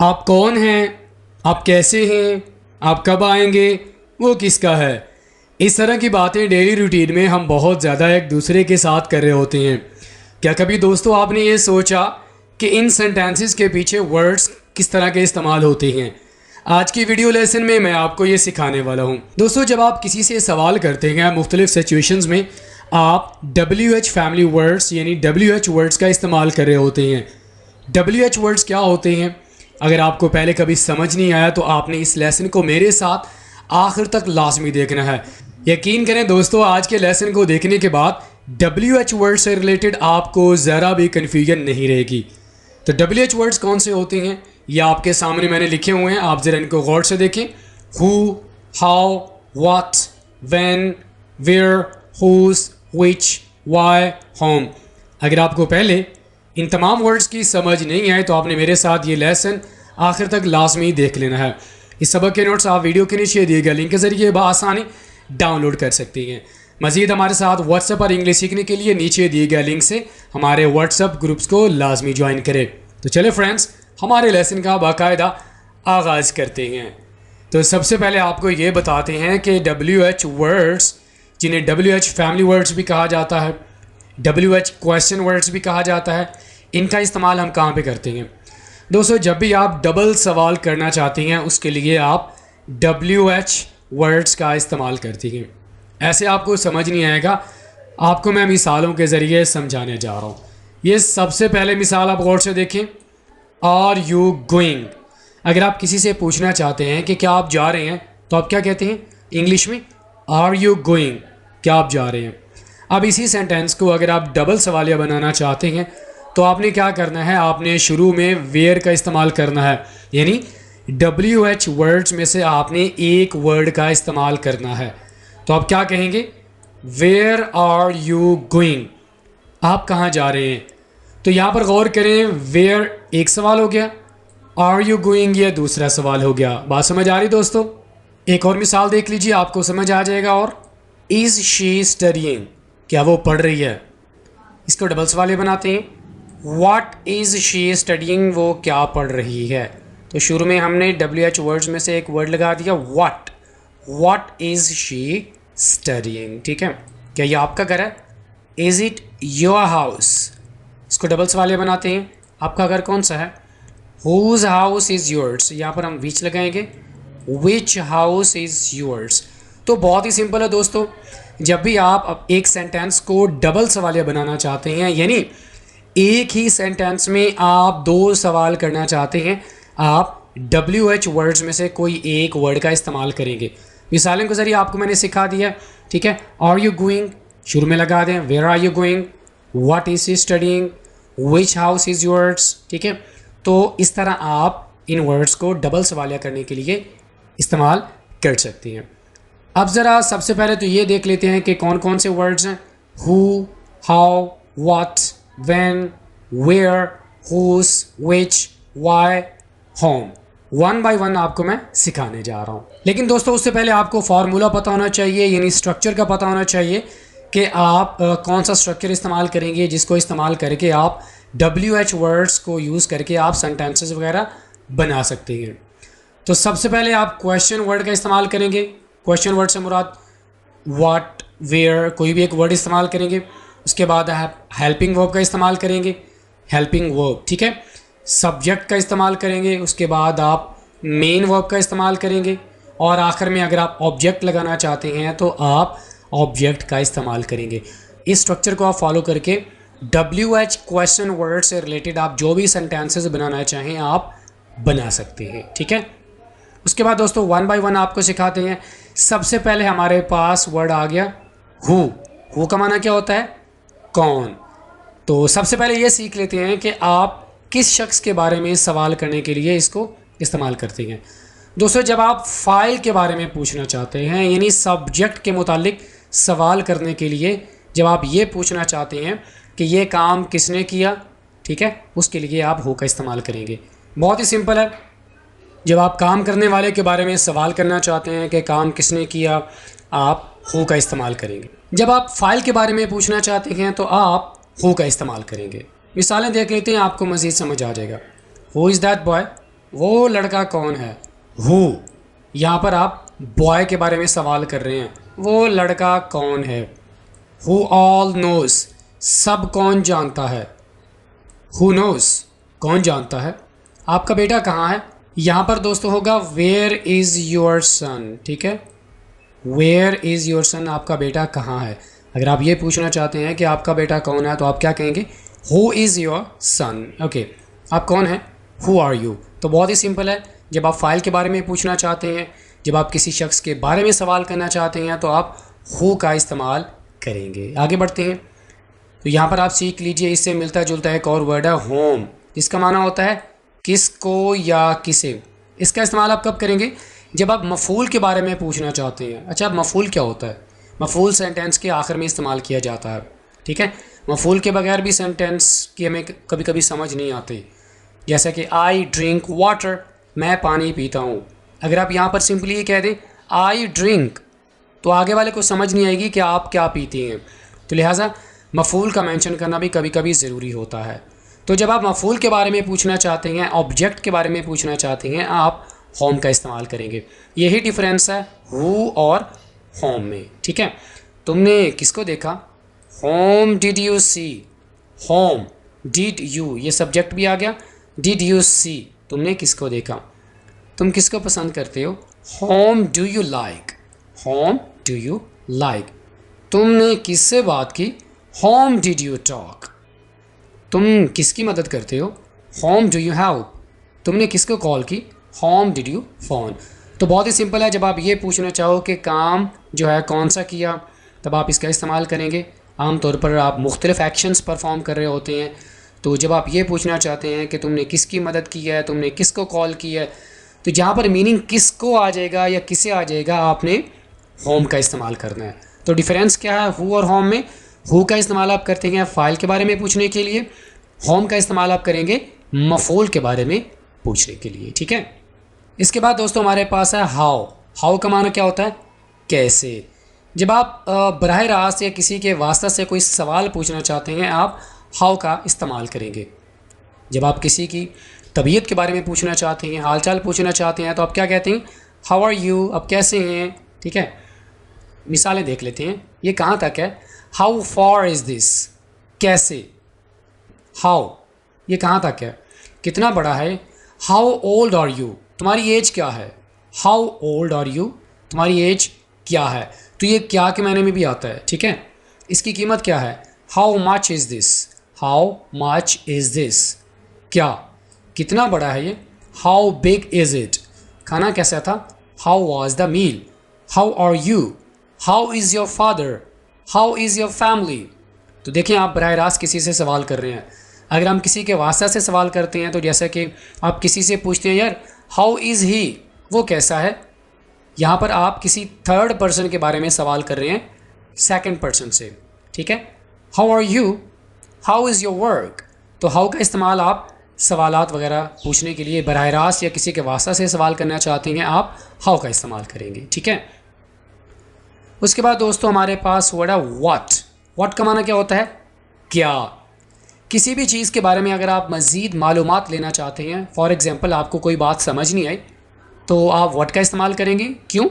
आप कौन हैं, आप कैसे हैं, आप कब आएंगे, वो किसका है। इस तरह की बातें डेली रूटीन में हम बहुत ज़्यादा एक दूसरे के साथ कर रहे होते हैं। क्या कभी दोस्तों आपने ये सोचा कि इन सेंटेंसेस के पीछे वर्ड्स किस तरह के इस्तेमाल होते हैं। आज की वीडियो लेसन में मैं आपको ये सिखाने वाला हूँ। दोस्तों जब आप किसी से सवाल करते हैं मुख्तलिफ सिचुएशंस में आप WH फैमिली वर्ड्स यानी WH वर्ड्स का इस्तेमाल कर रहे होते हैं। WH वर्ड्स क्या होते हैं, अगर आपको पहले कभी समझ नहीं आया तो आपने इस लेसन को मेरे साथ आखिर तक लाजमी देखना है। यकीन करें दोस्तों, आज के लेसन को देखने के बाद WH वर्ड से रिलेटेड आपको ज़रा भी कन्फ्यूजन नहीं रहेगी। तो WH वर्ड्स कौन से होते हैं ये आपके सामने मैंने लिखे हुए हैं, आप ज़रा इनको गौर से देखें। Who, how, what, when, where, whose, which, why, whom. अगर आपको पहले इन तमाम वर्ड्स की समझ नहीं आए तो आपने मेरे साथ ये लेसन आखिर तक लाजमी देख लेना है। इस सबक के नोट्स आप वीडियो के नीचे दिए गए लिंक के ज़रिए बआसानी डाउनलोड कर सकती हैं। मज़ीद हमारे साथ व्हाट्सएप पर इंग्लिश सीखने के लिए नीचे दिए गए लिंक से हमारे व्हाट्सएप ग्रुप्स को लाजमी ज्वाइन करें। तो चले फ्रेंड्स, हमारे लेसन का बाकायदा आगाज़ करते हैं। तो सबसे पहले आपको ये बताते हैं कि WH वर्ड्स, जिन्हें WH फैमिली वर्ड्स भी कहा जाता है, WH क्वेश्चन वर्ड्स भी कहा जाता है, इनका इस्तेमाल हम कहाँ पे करते हैं। दोस्तों जब भी आप डबल सवाल करना चाहते हैं उसके लिए आप WH वर्ड्स का इस्तेमाल करती हैं। ऐसे आपको समझ नहीं आएगा, आपको मैं मिसालों के ज़रिए समझाने जा रहा हूँ। ये सबसे पहले मिसाल आप गौर से देखें, आर यू गोइंग। अगर आप किसी से पूछना चाहते हैं कि क्या आप जा रहे हैं तो आप क्या कहते हैं इंग्लिश में, आर यू गोइंग, क्या आप जा रहे हैं। अब इसी सेंटेंस को अगर आप डबल सवालिया बनाना चाहते हैं तो आपने क्या करना है, आपने शुरू में वेयर का इस्तेमाल करना है, यानी WH वर्ड्स में से आपने एक वर्ड का इस्तेमाल करना है। तो आप क्या कहेंगे, वेयर आर यू गोइंग, आप कहाँ जा रहे हैं। तो यहाँ पर गौर करें, वेयर एक सवाल हो गया, आर यू गोइंग ये दूसरा सवाल हो गया। बात समझ आ रही दोस्तों। एक और मिसाल देख लीजिए, आपको समझ आ जाएगा। और इज़ शी स्टडीइंग, क्या वो पढ़ रही है। इसको डबल सवाल बनाते हैं, व्हाट इज़ शी स्टडीइंग, वो क्या पढ़ रही है। तो शुरू में हमने WH वर्ड्स में से एक वर्ड लगा दिया व्हाट इज़ शी स्टडीइंग। ठीक है, क्या ये आपका घर है। इज़ इट योर हाउस, इसको डबल सवाल बनाते हैं, आपका घर कौन सा है। हुज हाउस इज़ योर्स, यहाँ पर हम विच लगाएंगे, विच हाउस इज़ योर्स। तो बहुत ही सिंपल है दोस्तों, जब भी आप एक सेंटेंस को डबल सवालिया बनाना चाहते हैं, यानी एक ही सेंटेंस में आप दो सवाल करना चाहते हैं, आप WH वर्ड्स में से कोई एक वर्ड का इस्तेमाल करेंगे। मिसालों के ज़रिए आपको मैंने सिखा दिया। ठीक है, आर यू गोइंग शुरू में लगा दें, where are you going, what is she studying, which house is yours. ठीक है, तो इस तरह आप इन वर्ड्स को डबल सवालिया करने के लिए इस्तेमाल कर सकते हैं। अब ज़रा सबसे पहले तो ये देख लेते हैं कि कौन कौन से वर्ड्स हैं। Who, how, what, when, where, whose, which, why, whom. One by one आपको मैं सिखाने जा रहा हूँ। लेकिन दोस्तों उससे पहले आपको फार्मूला पता होना चाहिए, यानी स्ट्रक्चर का पता होना चाहिए कि आप कौन सा स्ट्रक्चर इस्तेमाल करेंगे, जिसको इस्तेमाल करके आप WH वर्ड्स को यूज़ करके आप सेंटेंसेस वगैरह बना सकते हैं। तो सबसे पहले आप क्वेश्चन वर्ड का इस्तेमाल करेंगे। क्वेश्चन वर्ड से मुराद व्हाट, वेयर, कोई भी एक वर्ड इस्तेमाल करेंगे। उसके बाद आप हेल्पिंग वर्ब का इस्तेमाल करेंगे, हेल्पिंग वर्ब। ठीक है, सब्जेक्ट का इस्तेमाल करेंगे। उसके बाद आप मेन वर्ब का इस्तेमाल करेंगे और आखिर में अगर आप ऑब्जेक्ट लगाना चाहते हैं तो आप ऑब्जेक्ट का इस्तेमाल करेंगे। इस स्ट्रक्चर को आप फॉलो करके WH क्वेश्चन वर्ड से रिलेटेड आप जो भी सेंटेंसेस बनाना चाहें आप बना सकते हैं। ठीक है, उसके बाद दोस्तों वन बाय वन आपको सिखाते हैं। सबसे पहले हमारे पास वर्ड आ गया हु का माना क्या होता है, कौन। तो सबसे पहले ये सीख लेते हैं कि आप किस शख्स के बारे में सवाल करने के लिए इसको इस्तेमाल करते हैं। दोस्तों जब आप फ़ाइल के बारे में पूछना चाहते हैं, यानी सब्जेक्ट के मुतालिक सवाल करने के लिए जब आप ये पूछना चाहते हैं कि ये काम किसने किया, ठीक है, उसके लिए आप हु का इस्तेमाल करेंगे। बहुत ही सिंपल है। जब आप काम करने वाले के बारे में सवाल करना चाहते हैं कि काम किसने किया, आप हु का इस्तेमाल करेंगे। जब आप फाइल के बारे में पूछना चाहते हैं तो आप हु का इस्तेमाल करेंगे। मिसालें देख लेते हैं, आपको मज़ीद समझ आ जाएगा। हु इज़ दैट बॉय, वो लड़का कौन है? हु, यहाँ पर आप बॉय के बारे में सवाल कर रहे हैं। वो लड़का कौन है? हु ऑल नोज, सब कौन जानता है? हु नोज, कौन जानता है? आपका बेटा कहाँ है? यहाँ पर दोस्तों होगा वेयर इज़ योर सन। ठीक है, वेयर इज़ योर सन, आपका बेटा कहाँ है। अगर आप ये पूछना चाहते हैं कि आपका बेटा कौन है तो आप क्या कहेंगे? Who is your son. Okay, आप कौन हैं? Who are you. तो बहुत ही सिंपल है, जब आप फाइल के बारे में पूछना चाहते हैं, जब आप किसी शख्स के बारे में सवाल करना चाहते हैं तो आप हु का इस्तेमाल करेंगे। आगे बढ़ते हैं, तो यहाँ पर आप सीख लीजिए, इससे मिलता जुलता एक और वर्ड है होम, जिसका माना होता है किसको या किसे। इसका इस्तेमाल आप कब करेंगे? जब आप मफूल के बारे में पूछना चाहते हैं। अच्छा, अब मफूल क्या होता है? मफूल सेंटेंस के आखिर में इस्तेमाल किया जाता है। ठीक है, मफूल के बगैर भी सेंटेंस की हमें कभी कभी समझ नहीं आती। जैसा कि आई ड्रिंक वाटर, मैं पानी पीता हूँ। अगर आप यहाँ पर सिंपली ये कह दें आई ड्रिंक, तो आगे वाले को समझ नहीं आएगी कि आप क्या पीते हैं। तो लिहाजा मफूल का मेंशन करना भी कभी कभी ज़रूरी होता है। तो जब आप मफूल के बारे में पूछना चाहते हैं, ऑब्जेक्ट के बारे में पूछना चाहते हैं, आप होम का इस्तेमाल करेंगे। यही डिफरेंस है हु और होम में। ठीक है, तुमने किसको देखा? Whom did you see, whom did you, ये सब्जेक्ट भी आ गया। डिड यू सी, तुमने किसको देखा? तुम किसको पसंद करते हो? Home do you like, home do you like. तुमने किससे बात की? Home did you talk. तुम किसकी मदद करते हो? Home do you help. तुमने किसको कॉल की? Home did you phone. तो बहुत ही सिंपल है, जब आप ये पूछना चाहो कि काम जो है कौन सा किया, तब आप इसका इस्तेमाल करेंगे। आमतौर पर आप मुख्तलिफ़ एक्शंस परफॉर्म कर रहे होते हैं, तो जब आप ये पूछना चाहते हैं कि तुमने किसकी मदद की है, तुमने किसको कॉल की है, तो जहाँ पर मीनिंग किसको आ जाएगा या किसे आ जाएगा, आपने होम का इस्तेमाल करना है। तो डिफरेंस क्या है हु और होम में? हु का इस्तेमाल आप करते हैं फ़ाइल के बारे में पूछने के लिए, होम का इस्तेमाल आप करेंगे मफूल के बारे में पूछने के लिए। ठीक है, इसके बाद दोस्तों हमारे पास है हाउ। हाउ का माना क्या होता है? कैसे। जब आप बराह रास्त या किसी के वास्ता से कोई सवाल पूछना चाहते हैं, आप हाउ का इस्तेमाल करेंगे। जब आप किसी की तबीयत के बारे में पूछना चाहते हैं, हाल चाल पूछना चाहते हैं, तो आप क्या कहते हैं? हाउ आर यू, आप कैसे हैं। ठीक है, मिसालें देख लेते हैं। ये कहाँ तक है? हाउ फार इज़ दिस, कैसे। हाउ, ये कहाँ तक है? कितना बड़ा है? हाउ ओल्ड आर यू, तुम्हारी एज क्या है। हाउ ओल्ड आर यू, तुम्हारी एज क्या है। तो ये क्या के मायने में भी आता है। ठीक है, इसकी कीमत क्या है? How much is this, how much is this, क्या, कितना बड़ा है ये। हाउ बिग इज़ इट, खाना कैसा था। How was the meal. How are you, how is your father, how is your family. तो देखें, आप बराह रास्त किसी से सवाल कर रहे हैं। अगर हम किसी के वास्ता से सवाल करते हैं, तो जैसे कि आप किसी से पूछते हैं यार हाउ इज़ ही, वो कैसा है। यहाँ पर आप किसी थर्ड पर्सन के बारे में सवाल कर रहे हैं, सेकंड पर्सन से। ठीक है, how are you, how is your work. तो हाउ का इस्तेमाल आप सवालात वगैरह पूछने के लिए, बराह रास्त या किसी के वास्ता से सवाल करना चाहते हैं, आप हाउ का इस्तेमाल करेंगे। ठीक है, उसके बाद दोस्तों हमारे पास वर्ड है व्हाट। व्हाट का माना क्या होता है? क्या। किसी भी चीज़ के बारे में अगर आप मज़ीद मालूमात लेना चाहते हैं, फॉर एग्ज़ाम्पल आपको कोई बात समझ नहीं आई, तो आप व्हाट का इस्तेमाल करेंगे। क्यों?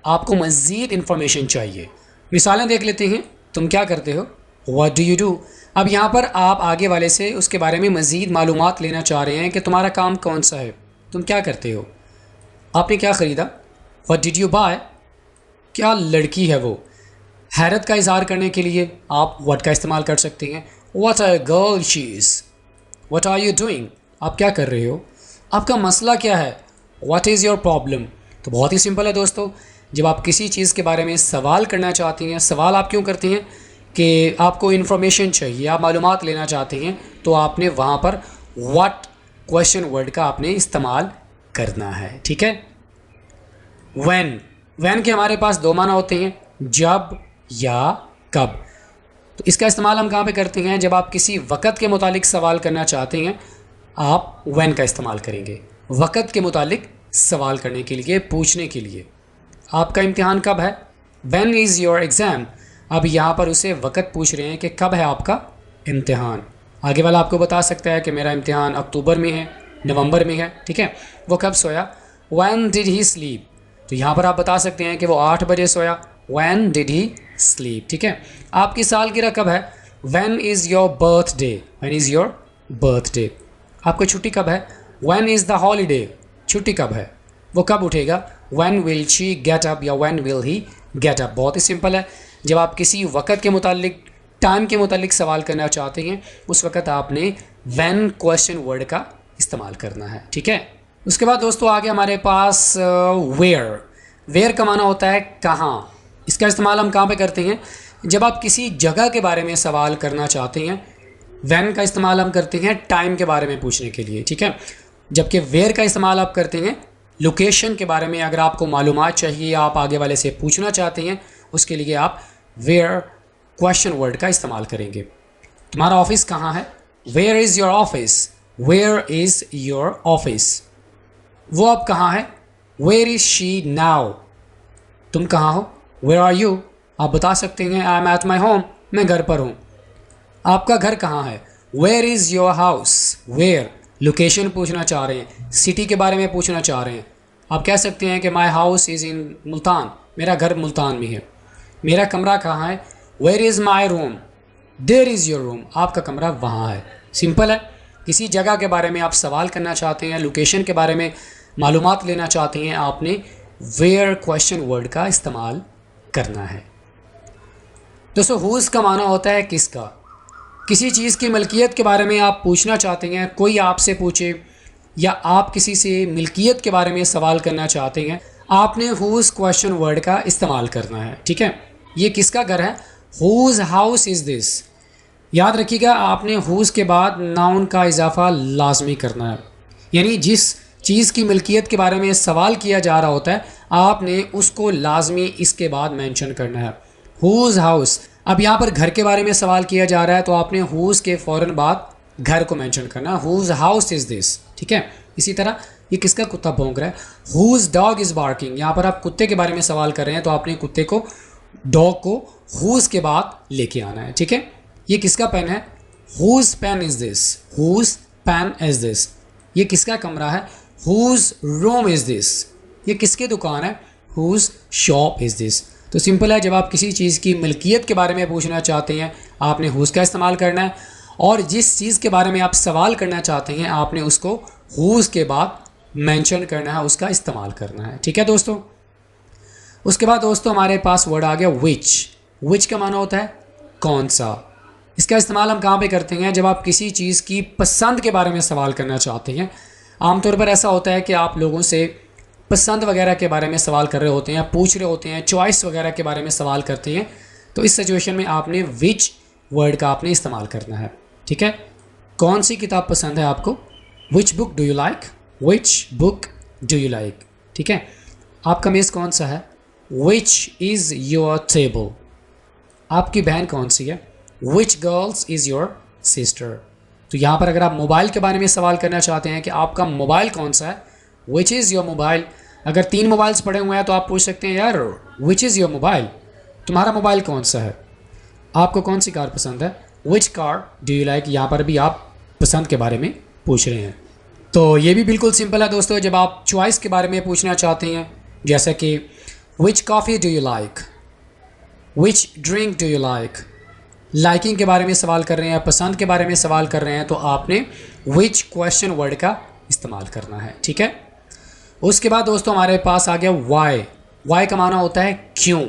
आपको मज़ीद इन्फॉर्मेशन चाहिए। मिसालें देख लेते हैं। तुम क्या करते हो? What do you do. अब यहाँ पर आप आगे वाले से उसके बारे में मज़ीद मालूमात लेना चाह रहे हैं कि तुम्हारा काम कौन सा है, तुम क्या करते हो, आपने क्या ख़रीदा। व्हाट डिड यू बाय, क्या लड़की है वो। हैरत का इजहार करने के लिए आप व्हाट का इस्तेमाल कर सकते हैं। What a girl she is. What are you doing, आप क्या कर रहे हो, आपका मसला क्या है। What is your problem. तो बहुत ही सिंपल है दोस्तों, जब आप किसी चीज़ के बारे में सवाल करना चाहते हैं, सवाल आप क्यों करते हैं कि आपको इन्फॉर्मेशन चाहिए, आप मालूमात लेना चाहते हैं, तो आपने वहाँ पर व्हाट क्वेश्चन वर्ड का आपने इस्तेमाल करना है। ठीक है, व्हेन। व्हेन के हमारे पास दो माना होते हैं, जब या कब। तो इसका इस्तेमाल हम कहाँ पे करते हैं? जब आप किसी वक़्त के मुतालिक सवाल करना चाहते हैं, आप व्हेन का इस्तेमाल करेंगे। वक़्त के मुतालिक सवाल करने के लिए, पूछने के लिए। आपका इम्तिहान कब है? When is your exam. अब यहाँ पर उसे वक़्त पूछ रहे हैं कि कब है आपका इम्तिहान। आगे वाला आपको बता सकता है कि मेरा इम्तिहान अक्टूबर में है, नवंबर में है, ठीक है। वो कब सोया? When did he sleep? तो यहाँ पर आप बता सकते हैं कि वो 8 बजे सोया। व्हेन डिड ही स्लीप, ठीक है। आपकी सालगिरह कब है? When is your birthday? When is your birthday? आपको छुट्टी कब है? When is the holiday? छुट्टी कब है? वो कब उठेगा? When will she get up या when will he get up? बहुत ही सिंपल है। जब आप किसी वक़्त के मुतालिक, टाइम के मुतालिक सवाल करना चाहते हैं, उस वक़्त आपने व्हेन क्वेश्चन वर्ड का इस्तेमाल करना है, ठीक है। उसके बाद दोस्तों आगे हमारे पास वेयर। वेयर का माना होता है कहाँ। इसका इस्तेमाल हम कहाँ पे करते हैं? जब आप किसी जगह के बारे में सवाल करना चाहते हैं, व्हेन का इस्तेमाल हम करते हैं टाइम के बारे में पूछने के लिए, ठीक है। जबकि वेयर का इस्तेमाल आप करते हैं लोकेशन के बारे में। अगर आपको मालूमात चाहिए, आप आगे वाले से पूछना चाहते हैं, उसके लिए आप वेयर क्वेश्चन वर्ड का इस्तेमाल करेंगे। तुम्हारा ऑफिस कहाँ है? Where is your office? Where is your office? वो अब कहाँ है? Where is she now? तुम कहाँ हो? Where are you? आप बता सकते हैं I am at my home, मैं घर पर हूँ। आपका घर कहाँ है? Where is your house? Where location पूछना चाह रहे हैं, सिटी के बारे में पूछना चाह रहे हैं। आप कह सकते हैं कि my house is in Multan, मेरा घर मुल्तान में है। मेरा कमरा कहाँ है? Where is my room? There is your room? आपका कमरा वहाँ है। सिंपल है। किसी जगह के बारे में आप सवाल करना चाहते हैं, लोकेशन के बारे में मालूमात लेना चाहते हैं, आपने वेयर क्वेश्चन वर्ड का इस्तेमाल करना है। दोस्तों हुज़ का माना होता है किसका। किसी चीज़ की मलकियत के बारे में आप पूछना चाहते हैं, कोई आपसे पूछे या आप किसी से मिल्कियत के बारे में सवाल करना चाहते हैं, आपने हुज़ क्वेश्चन वर्ड का इस्तेमाल करना है, ठीक है। ये किसका घर है? Who's house is this? याद रखिएगा, आपने हुज़ के बाद नाउन का इजाफा लाजमी करना है। यानी जिस चीज़ की मिल्कियत के बारे में सवाल किया जा रहा होता है, आपने उसको लाजमी इसके बाद मेंशन करना है। Who's house. अब यहाँ पर घर के बारे में सवाल किया जा रहा है, तो आपने हुज़ के फ़ौरन बाद घर को मेंशन करना है। हुज़ हाउस इज़ दिस, ठीक है। इसी तरह ये किसका कुत्ता भौंक रहा है? Who's dog is barking? यहाँ पर आप कुत्ते के बारे में सवाल कर रहे हैं, तो आपने कुत्ते को, डॉग को हुज़ के बाद लेके आना है, ठीक है। ये किसका पेन है? Whose pen is this? Whose pen is this? ये किसका कमरा है? Whose room is this? ये किसकी दुकान है? Whose shop is this? तो सिंपल है, जब आप किसी चीज़ की मिल्कियत के बारे में पूछना चाहते हैं, आपने हुज़ का इस्तेमाल करना है, और जिस चीज़ के बारे में आप सवाल करना चाहते हैं, आपने उसको हुज़ के बाद मेंशन करना है, उसका इस्तेमाल करना है, ठीक है दोस्तों। उसके बाद दोस्तों हमारे पास वर्ड आ गया विच। विच का माना होता है कौन सा। इसका इस्तेमाल हम कहाँ पे करते हैं? जब आप किसी चीज़ की पसंद के बारे में सवाल करना चाहते हैं। आमतौर पर ऐसा होता है कि आप लोगों से पसंद वगैरह के बारे में सवाल कर रहे होते हैं, पूछ रहे होते हैं, चॉइस वगैरह के बारे में सवाल करते हैं, तो इस सिचुएशन में आपने विच वर्ड का आपने इस्तेमाल करना है, ठीक है। कौन सी किताब पसंद है आपको? Which book do you like? Which book do you like? ठीक है। आपका मेज़ कौन सा है? Which is your table? आपकी बहन कौन सी है? विच गर्ल्स इज़ योर सिस्टर? तो यहाँ पर अगर आप मोबाइल के बारे में सवाल करना चाहते हैं कि आपका मोबाइल कौन सा है, विच इज़ योर मोबाइल। अगर 3 मोबाइल्स पड़े हुए हैं तो आप पूछ सकते हैं यार विच इज़ योर मोबाइल, तुम्हारा मोबाइल कौन सा है। आपको कौन सी कार पसंद है? Which car do you like? यहाँ पर भी आप पसंद के बारे में पूछ रहे हैं। तो ये भी बिल्कुल सिंपल है दोस्तों। जब आप चॉइस के बारे में पूछना चाहते हैं, जैसे कि which coffee do you like, which drink do you like, liking के बारे में सवाल कर रहे हैं, पसंद के बारे में सवाल कर रहे हैं, तो आपने विच क्वेश्चन वर्ड का इस्तेमाल करना है, ठीक है। उसके बाद दोस्तों हमारे पास आ गया वाई। वाई का माना होता है क्यों।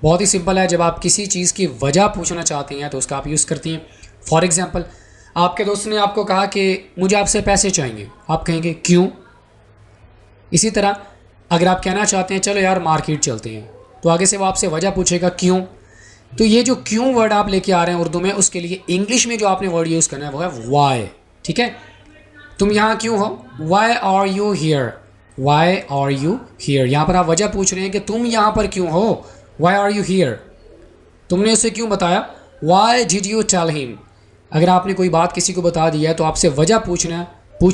बहुत ही सिंपल है, जब आप किसी चीज़ की वजह पूछना चाहते हैं तो उसका आप यूज़ करती हैं। फॉर एग्जांपल, आपके दोस्त ने आपको कहा कि मुझे आपसे पैसे चाहिए, आप कहेंगे क्यों। इसी तरह अगर आप कहना चाहते हैं चलो यार मार्केट चलते हैं, तो आगे से वो आपसे वजह पूछेगा क्यों। तो ये जो क्यों वर्ड आप लेके आ रहे हैं उर्दू में, उसके लिए इंग्लिश में जो आपने वर्ड यूज़ करना है वो है वाई, ठीक है। तुम यहाँ क्यों हो? Why are you here? Why are you here? यहाँ पर आप वजह पूछ रहे हैं कि तुम यहाँ पर क्यों हो। Why are you here? तुमने उसे क्यों बताया? Why did you tell him? अगर आपने कोई बात किसी को बता दी है तो आपसे वजह पूछ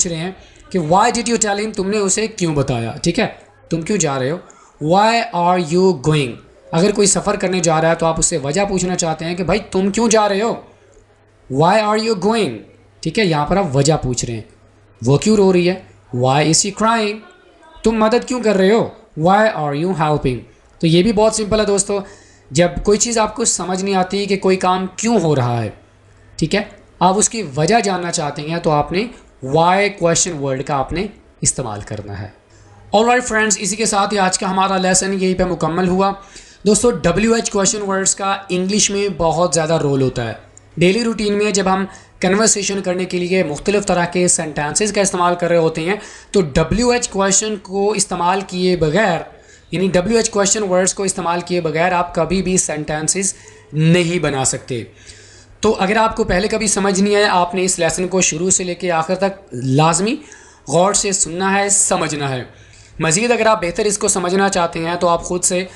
रहे हैं कि why did you tell him, तुमने उसे क्यों बताया, ठीक है। तुम क्यों जा रहे हो? Why are you going? अगर कोई सफ़र करने जा रहा है तो आप उससे वजह पूछना चाहते हैं कि भाई तुम क्यों जा रहे हो, वाई आर यू गोइंग, ठीक है। यहाँ पर आप वजह पूछ रहे हैं। वो क्यों रो रही है, वाई इज शी क्राइंग, तुम मदद क्यों कर रहे हो, वाई आर यू हेल्पिंग। तो ये भी बहुत सिंपल है दोस्तों, जब कोई चीज़ आपको समझ नहीं आती कि कोई काम क्यों हो रहा है, ठीक है, आप उसकी वजह जानना चाहते हैं, तो आपने वाई क्वेश्चन वर्ड का आपने इस्तेमाल करना है। ऑलराइट फ्रेंड्स, इसी के साथ ही आज का हमारा लेसन यहीं पे मुकम्मल हुआ। दोस्तों WH क्वेश्चन वर्ड्स का इंग्लिश में बहुत ज़्यादा रोल होता है। डेली रूटीन में जब हम कन्वर्सेशन करने के लिए मुख्तलिफ़ तरह के सेंटेंसेस का इस्तेमाल कर रहे होते हैं, तो WH क्वेश्चन को इस्तेमाल किए बगैर, यानी WH क्वेश्चन वर्ड्स को इस्तेमाल किए बगैर आप कभी भी सेंटेंसेस नहीं बना सकते। तो अगर आपको पहले कभी समझ नहीं आया, आपने इस लेसन को शुरू से लेकर आखिर तक लाजमी गौर से सुनना है, समझना है। मज़ीद अगर आप बेहतर इसको समझना चाहते हैं तो आप ख़ुद से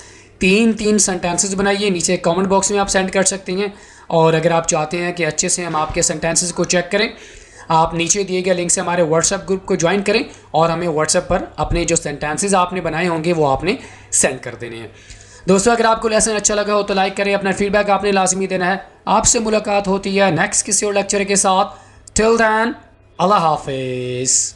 3 सेंटेंसेस बनाइए, नीचे कमेंट बॉक्स में आप सेंड कर सकते हैं। और अगर आप चाहते हैं कि अच्छे से हम आपके सेंटेंसेस को चेक करें, आप नीचे दिए गए लिंक से हमारे व्हाट्सएप ग्रुप को ज्वाइन करें और हमें व्हाट्सएप पर अपने जो सेंटेंसेस आपने बनाए होंगे वो आपने सेंड कर देने हैं। दोस्तों अगर आपको लेसन अच्छा लगा हो तो लाइक करें, अपना फीडबैक आपने लाजमी देना है। आपसे मुलाकात होती है नेक्स्ट किसी और लेक्चर के साथ। टिल देन, अल्लाह हाफिज़।